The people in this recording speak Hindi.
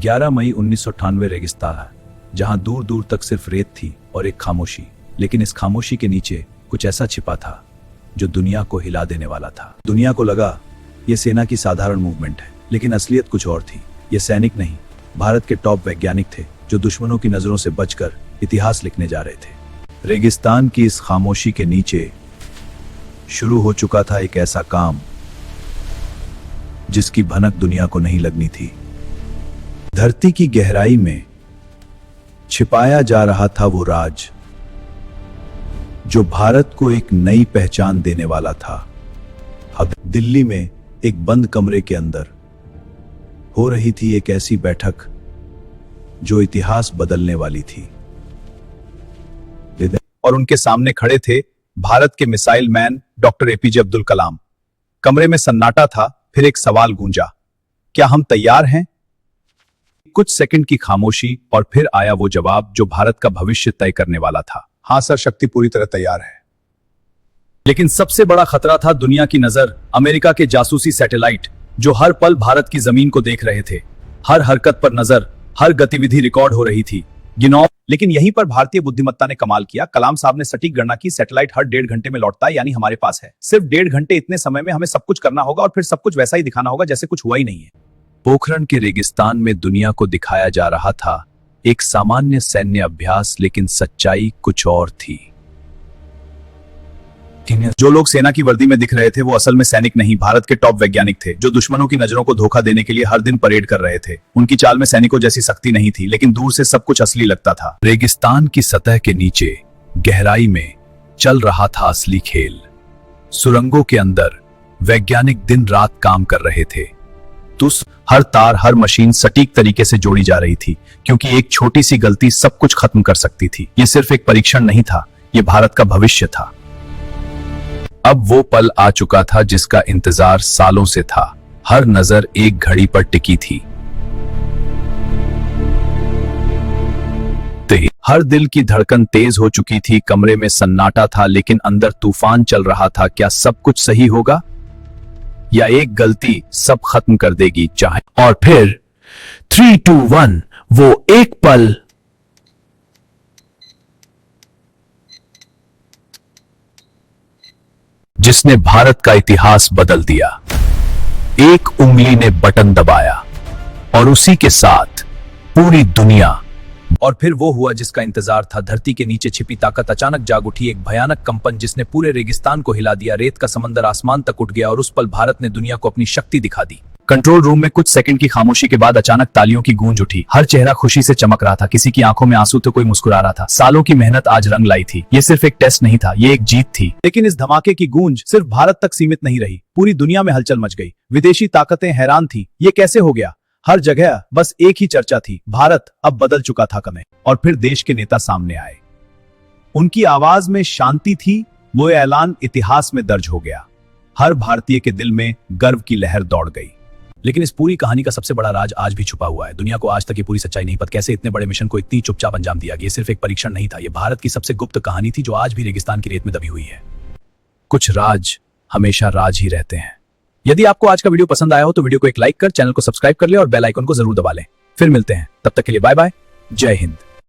11 मई 1998 रेगिस्तान है, जहां दूर दूर तक सिर्फ रेत थी और एक खामोशी। लेकिन इस खामोशी के नीचे कुछ ऐसा छिपा था जो दुनिया को हिला देने वाला था। दुनिया को लगा यह सेना की साधारण मूवमेंट है, लेकिन असलियत कुछ और थी। ये सैनिक नहीं, भारत के टॉप वैज्ञानिक थे जो दुश्मनों की नजरों से बचकर इतिहास लिखने जा रहे थे। रेगिस्तान की इस खामोशी के नीचे शुरू हो चुका था एक ऐसा काम जिसकी भनक दुनिया को नहीं लगनी थी। धरती की गहराई में छिपाया जा रहा था वो राज जो भारत को एक नई पहचान देने वाला था। अब दिल्ली में एक बंद कमरे के अंदर हो रही थी एक ऐसी बैठक जो इतिहास बदलने वाली थी। और उनके सामने खड़े थे भारत के missile man doctor APJ Abdul Kalam. कमरे में सन्नाटा था, फिर एक सवाल गूंजा, क्या हम तैयार हैं? कुछ सेकंड की खामोशी और फिर आया वो जवाब जो भारत का भविष्य तय करने वाला था। हाँ सर, शक्ति पूरी तरह तैयार है। लेकिन सबसे बड़ा खतरा था दुनिया की नजर, अमेरिका के जासूसी सैटेलाइट जो हर पल भारत की जमीन को देख रहे थे। हर हरकत पर नजर, हर गतिविधि रिकॉर्ड हो रही थी। लेकिन यहीं पर भारतीय बुद्धिमत्ता ने कमाल किया। कलाम साहब ने सटीक गणना की, सैटेलाइट हर 1.5 घंटे में लौटता है, यानी हमारे पास है सिर्फ 1.5 घंटे। इतने समय में हमें सब कुछ करना होगा और फिर सब कुछ वैसा ही दिखाना होगा जैसे कुछ हुआ ही नहीं है। पोखरण के रेगिस्तान में दुनिया को दिखाया जा रहा था एक सामान्य सैन्य अभ्यास, लेकिन सच्चाई कुछ और थी। जो लोग सेना की वर्दी में दिख रहे थे वो असल में सैनिक नहीं, भारत के टॉप वैज्ञानिक थे जो दुश्मनों की नजरों को धोखा देने के लिए हर दिन परेड कर रहे थे। उनकी चाल में सैनिकों जैसी सख्ती नहीं थी, लेकिन दूर से सब कुछ असली लगता था। रेगिस्तान की सतह के नीचे गहराई में चल रहा था असली खेल। सुरंगों के अंदर वैज्ञानिक दिन रात काम कर रहे थे। हर तार, हर मशीन सटीक तरीके से जोड़ी जा रही थी, क्योंकि एक छोटी सी गलती सब कुछ खत्म कर सकती थी। यह सिर्फ एक परीक्षण नहीं था, यह भारत का भविष्य था। अब वो पल आ चुका था जिसका इंतजार सालों से था। हर नजर एक घड़ी पर टिकी थी। हर दिल की धड़कन तेज हो चुकी थी। कमरे में सन्नाटा था, लेकिन अंदर तूफान चल रहा था। क्या सब कुछ सही होगा या एक गलती सब खत्म कर देगी? चाहे और फिर 3, 2, 1 वो एक पल जिसने भारत का इतिहास बदल दिया। एक उंगली ने बटन दबाया और उसी के साथ पूरी दुनिया। और फिर वो हुआ जिसका इंतजार था। धरती के नीचे छिपी ताकत अचानक जाग उठी, एक भयानक कंपन जिसने पूरे रेगिस्तान को हिला दिया। रेत का समंदर आसमान तक उठ गया और उस पल भारत ने दुनिया को अपनी शक्ति दिखा दी। कंट्रोल रूम में कुछ सेकंड की खामोशी के बाद अचानक तालियों की गूंज उठी। हर चेहरा खुशी से चमक रहा था, किसी की आंखों में आंसू तो कोई मुस्कुरा रहा था। सालों की मेहनत आज रंग लाई थी। ये सिर्फ एक टेस्ट नहीं था, ये एक जीत थी। लेकिन इस धमाके की गूंज सिर्फ भारत तक सीमित नहीं रही, पूरी दुनिया में हलचल मच गई। विदेशी ताकतें हैरान थी, ये कैसे हो गया? हर जगह बस एक ही चर्चा थी, भारत अब बदल चुका था कमे। और फिर देश के नेता सामने आए। उनकी आवाज में शांति थी, वो ऐलान इतिहास में दर्ज हो गया। हर भारतीय के दिल में गर्व की लहर दौड़ गई। लेकिन इस पूरी कहानी का सबसे बड़ा राज आज भी छुपा हुआ है। दुनिया को आज तक ये पूरी सच्चाई नहीं पता, कैसे इतने बड़े मिशन को इतनी चुपचाप अंजाम दिया गया। ये सिर्फ एक परीक्षण नहीं था, ये भारत की सबसे गुप्त कहानी थी जो आज भी रेगिस्तान की रेत में दबी हुई है। कुछ राज हमेशा राज ही रहते हैं। यदि आपको आज का वीडियो पसंद आया हो तो वीडियो को एक लाइक कर, चैनल को सब्सक्राइब कर ले और बेल आइकन को जरूर दबा लें। फिर मिलते हैं, तब तक के लिए बाय बाय, जय हिंद।